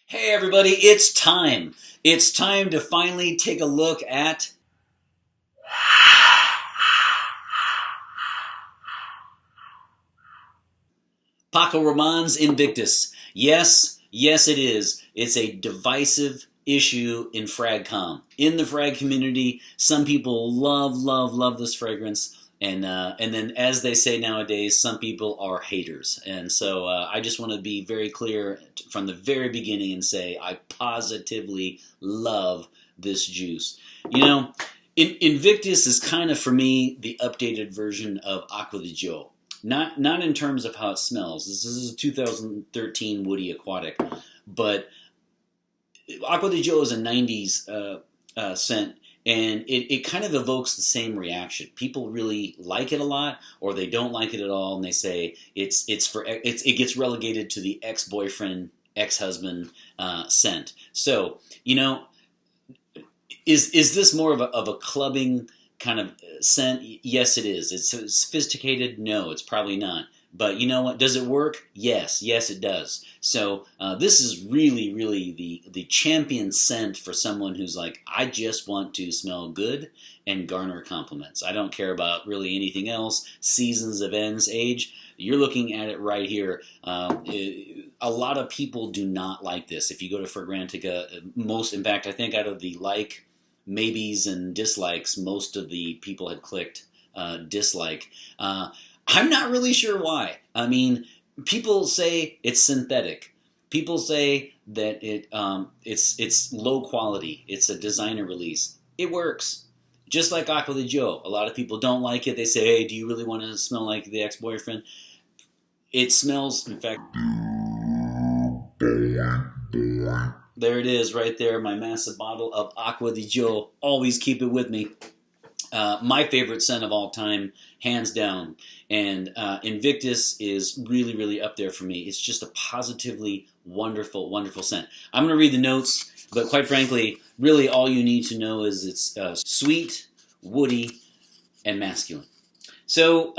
Hey everybody, it's time. It's time to finally take a look at Paco Rabanne's Invictus. Yes it is. It's a divisive issue in FragCom. In the frag community, some people love this fragrance. And then, as they say nowadays, some people are haters. And so I just want to be very clear from the very beginning and say I positively love this juice. You know, Invictus is kind of, for me, the updated version of Aqua di Gio. Not in terms of how it smells. This is a 2013 Woody Aquatic, but Aqua di Gio is a 90s scent, and it kind of evokes the same reaction. People really like it a lot, or they don't like it at all, and they say it gets relegated to the ex-boyfriend, ex-husband scent. So, is this more of a clubbing kind of scent? Yes, it is. It's sophisticated? No, it's probably not. But you know what? Does it work? Yes, it does. So this is really the champion scent for someone who's like, I just want to smell good and garner compliments. I don't care about really anything else, seasons, events, age. You're looking at it right here. A lot of people do not like this. If you go to Fragrantica, in fact, I think out of the maybes and dislikes, most of the people had clicked dislike. I'm not really sure why. I mean, people say it's synthetic. People say that it's low quality. It's a designer release. It works. Just like Aqua di Gio. A lot of people don't like it. They say, hey, do you really want to smell like the ex-boyfriend? It smells, in fact... There it is right there, my massive bottle of Aqua di Gio. Always keep it with me. My favorite scent of all time, hands down. And Invictus is really up there for me. It's just a positively wonderful scent. I'm going to read the notes, but quite frankly, really all you need to know is it's sweet, woody, and masculine. So,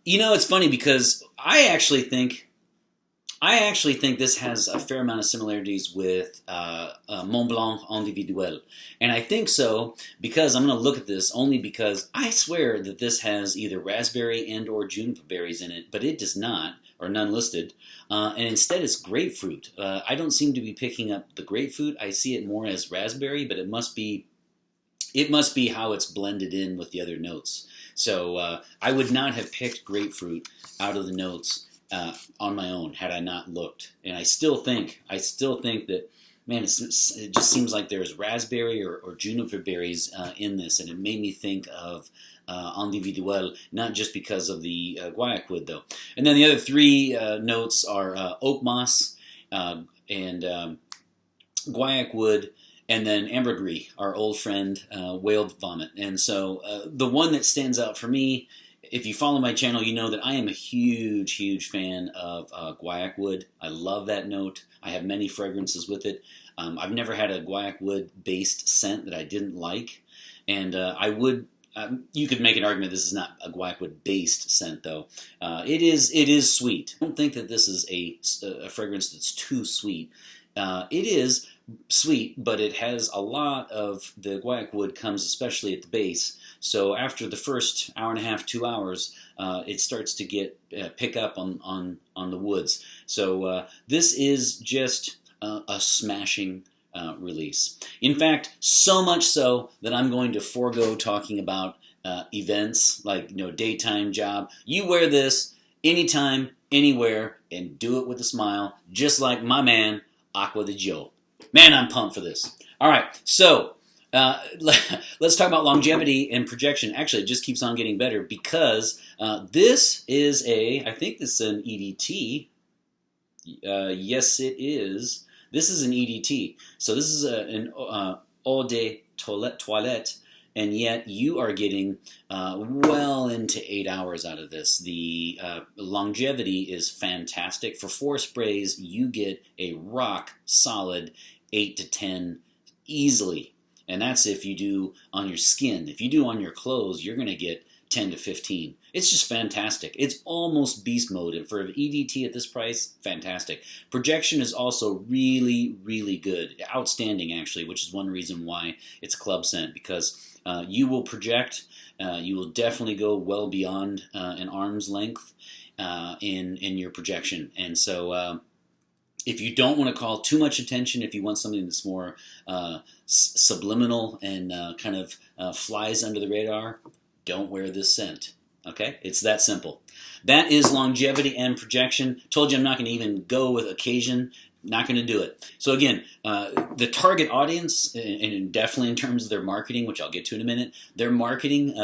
it's funny because I actually think this has a fair amount of similarities with Mont Blanc Individuel. And I think so because I'm going to look at this only because I swear that this has either raspberry and or juniper berries in it, but it does not, or none listed. And instead it's grapefruit. I don't seem to be picking up the grapefruit. I see it more as raspberry, but it must be how it's blended in with the other notes. So I would not have picked grapefruit out of the notes on my own had I not looked. And I still think that, man, it just seems like there's raspberry or juniper berries in this, and it made me think of Individuel, not just because of the guaiac wood, though. And then the other three notes are oak moss and guaiac wood, and then ambergris, our old friend, whale vomit. And so the one that stands out for me, if you follow my channel, you know that I am a huge fan of guaiac wood. I love that note. I have many fragrances with it. I've never had a guaiac wood-based scent that I didn't like. And you could make an argument this is not a guaiac wood-based scent, though. It is sweet. I don't think that this is a fragrance that's too sweet. It is sweet, but it has a lot of the guaiac wood comes especially at the base. So after the first hour and a half, 2 hours, it starts to pick up on the woods. So this is just a smashing release. In fact, so much so that I'm going to forego talking about events like daytime job. You wear this anytime, anywhere, and do it with a smile, just like my man Aqua di Gio. Man, I'm pumped for this. All right, so let's talk about longevity and projection. Actually, it just keeps on getting better because this is I think this is an EDT. Yes, it is. This is an EDT. So this is an eau de toilette, and yet you are getting well into 8 hours out of this. The longevity is fantastic. For 4 sprays, you get a rock solid 8 to 10 easily. And that's if you do on your skin. If you do on your clothes, you're going to get 10 to 15. It's just fantastic. It's almost beast mode. And for an EDT at this price, fantastic. Projection is also really, really good. Outstanding, actually, which is one reason why it's a club scent, because you will project. You will definitely go well beyond an arm's length in your projection. And so if you don't want to call too much attention, if you want something that's more subliminal and kind of flies under the radar, don't wear this scent. Okay? It's that simple. That is longevity and projection. Told you I'm not going to even go with occasion. Not going to do it. So again, the target audience, and definitely in terms of their marketing, which I'll get to in a minute, their marketing,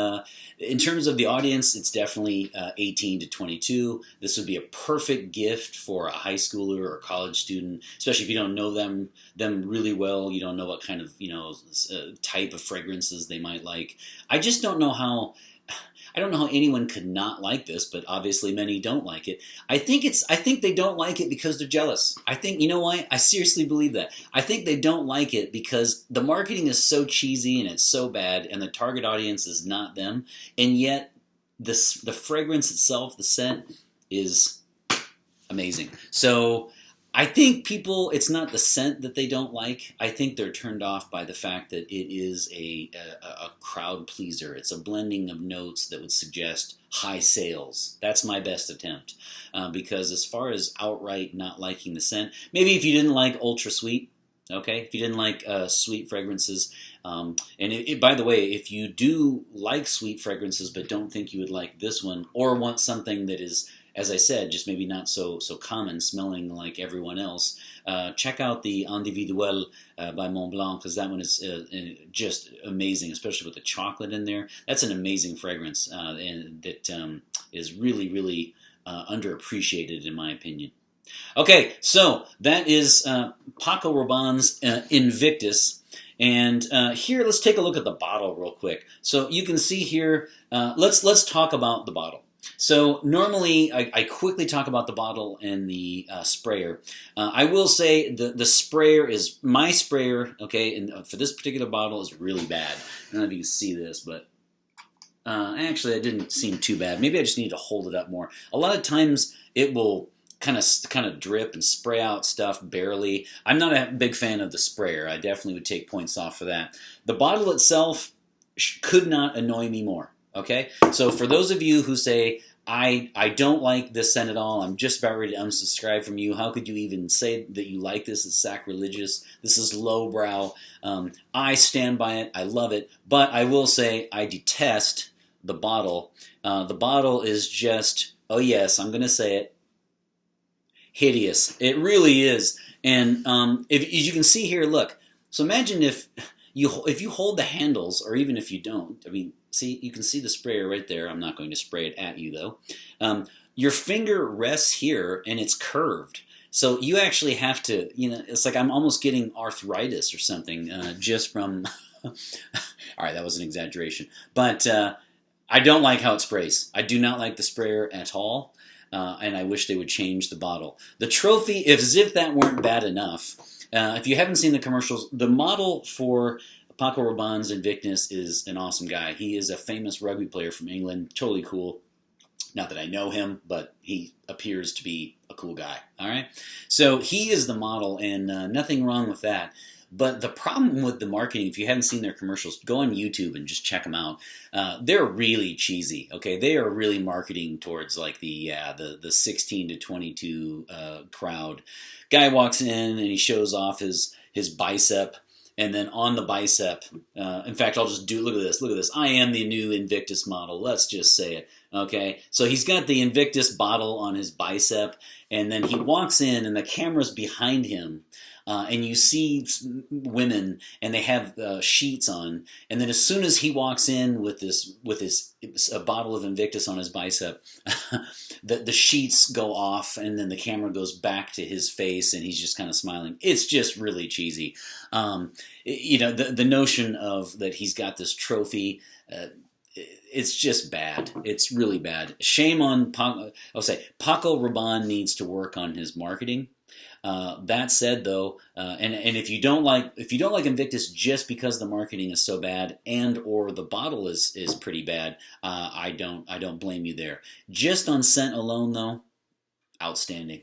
in terms of the audience, it's definitely 18 to 22. This would be a perfect gift for a high schooler or college student, especially if you don't know them really well. You don't know what kind of type of fragrances they might like. I just don't know how. I don't know how anyone could not like this, but obviously many don't like it. I think they don't like it because they're jealous. I think, you know why? I seriously believe that. I think they don't like it because the marketing is so cheesy and it's so bad, and the target audience is not them, and yet the fragrance itself, the scent, is amazing. So I think people, it's not the scent that they don't like. I think they're turned off by the fact that it is a crowd pleaser. It's a blending of notes that would suggest high sales. That's my best attempt. Because as far as outright not liking the scent, maybe if you didn't like ultra sweet, okay, if you didn't like sweet fragrances, and by the way, if you do like sweet fragrances but don't think you would like this one, or want something that is, as I said, just maybe not so common, smelling like everyone else, check out the Individuel by Montblanc, because that one is just amazing, especially with the chocolate in there. That's an amazing fragrance, and that is really, really underappreciated in my opinion. Okay, so that is Paco Rabanne's Invictus. And here, let's take a look at the bottle real quick. So you can see here, let's talk about the bottle. So normally I quickly talk about the bottle and the sprayer. I will say the sprayer is, my sprayer, okay, and for this particular bottle is really bad. I don't know if you can see this, but actually it didn't seem too bad. Maybe I just need to hold it up more. A lot of times it will kind of drip and spray out stuff barely. I'm not a big fan of the sprayer. I definitely would take points off for that. The bottle itself could not annoy me more. Okay, so for those of you who say, I don't like this scent at all, I'm just about ready to unsubscribe from you, how could you even say that you like this? It's sacrilegious. This is lowbrow. I stand by it. I love it. But I will say I detest the bottle. The bottle is just, oh yes, I'm going to say it, hideous. It really is. And if you can see here, look. So imagine if you hold the handles, or even if you don't, I mean, see, you can see the sprayer right there. I'm not going to spray it at you, though. Your finger rests here, and it's curved. So you actually have to, it's like I'm almost getting arthritis or something just from... All right, that was an exaggeration. But I don't like how it sprays. I do not like the sprayer at all, and I wish they would change the bottle. The trophy, as if that weren't bad enough, if you haven't seen the commercials, the model for Paco Rabanne's Invictus is an awesome guy. He is a famous rugby player from England. Totally cool. Not that I know him, but he appears to be a cool guy. All right? So he is the model, and nothing wrong with that. But the problem with the marketing, if you haven't seen their commercials, go on YouTube and just check them out. They're really cheesy. Okay, they are really marketing towards like the 16 to 22 crowd. Guy walks in and he shows off his bicep. And then on the bicep, in fact, I'll just look at this. I am the new Invictus model. Let's just say it. Okay, so he's got the Invictus bottle on his bicep, and then he walks in, and the camera's behind him, and you see women, and they have sheets on, and then as soon as he walks in with a bottle of Invictus on his bicep, the sheets go off, and then the camera goes back to his face, and he's just kind of smiling. It's just really cheesy. The notion of that he's got this trophy. It's just bad. It's really bad. Shame on Paco. I'll say Paco Rabanne needs to work on his marketing. That said, though, and if you don't like Invictus just because the marketing is so bad and or the bottle is pretty bad, I don't blame you there. Just on scent alone, though, outstanding.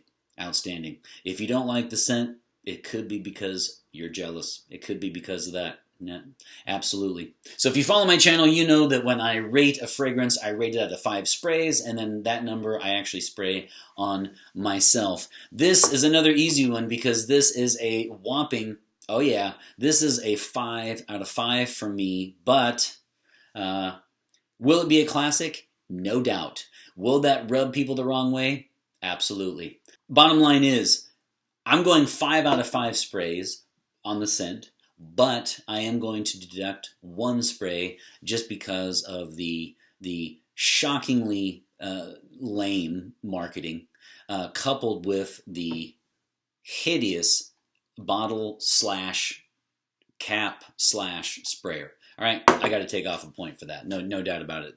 If you don't like the scent, it could be because you're jealous. It could be because of that. Yeah, absolutely. So if you follow my channel, you know that when I rate a fragrance, I rate it out of 5 sprays, and then that number I actually spray on myself. This is another easy one because this is a whopping, oh yeah, this is a 5 out of 5 for me, but will it be a classic? No doubt. Will that rub people the wrong way? Absolutely. Bottom line is, I'm going 5 out of 5 sprays on the scent, but I am going to deduct 1 spray just because of the shockingly lame marketing, coupled with the hideous bottle / cap / sprayer. All right, I got to take off a point for that. No doubt about it.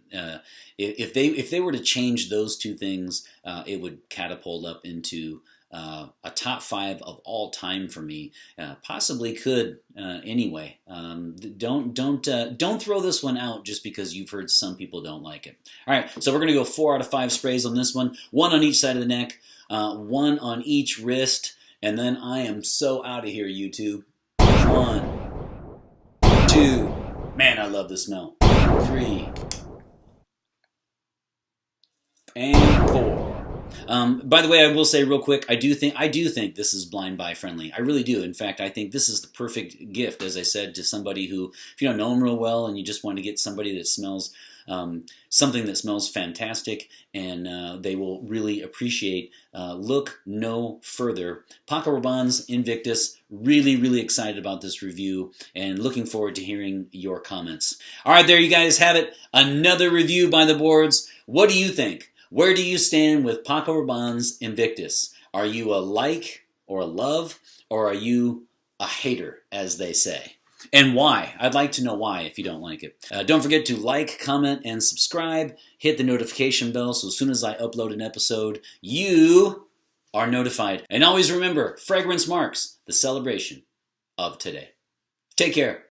If they were to change those 2 things, it would catapult up into a top 5 of all time for me. Possibly could anyway. Don't throw this one out just because you've heard some people don't like it. All right, so we're gonna go 4 out of 5 sprays on this one. 1 on each side of the neck, 1 on each wrist, and then I am so out of here, YouTube. 1, 2. Man, I love the smell. 3 and 4. By the way, I will say real quick, I do think this is blind buy friendly. I really do. In fact, I think this is the perfect gift, as I said, to somebody who, if you don't know them real well and you just want to get somebody that smells something that smells fantastic and they will really appreciate. Look no further. Paco Rabanne's Invictus. Really excited about this review and looking forward to hearing your comments. All right, there you guys have it. Another review by the boards. What do you think? Where do you stand with Paco Rabanne's Invictus? Are you a like or a love, or are you a hater, as they say? And why? I'd like to know why if you don't like it. Don't forget to like, comment, and subscribe. Hit the notification bell so as soon as I upload an episode, you are notified. And always remember, fragrance marks the celebration of today. Take care.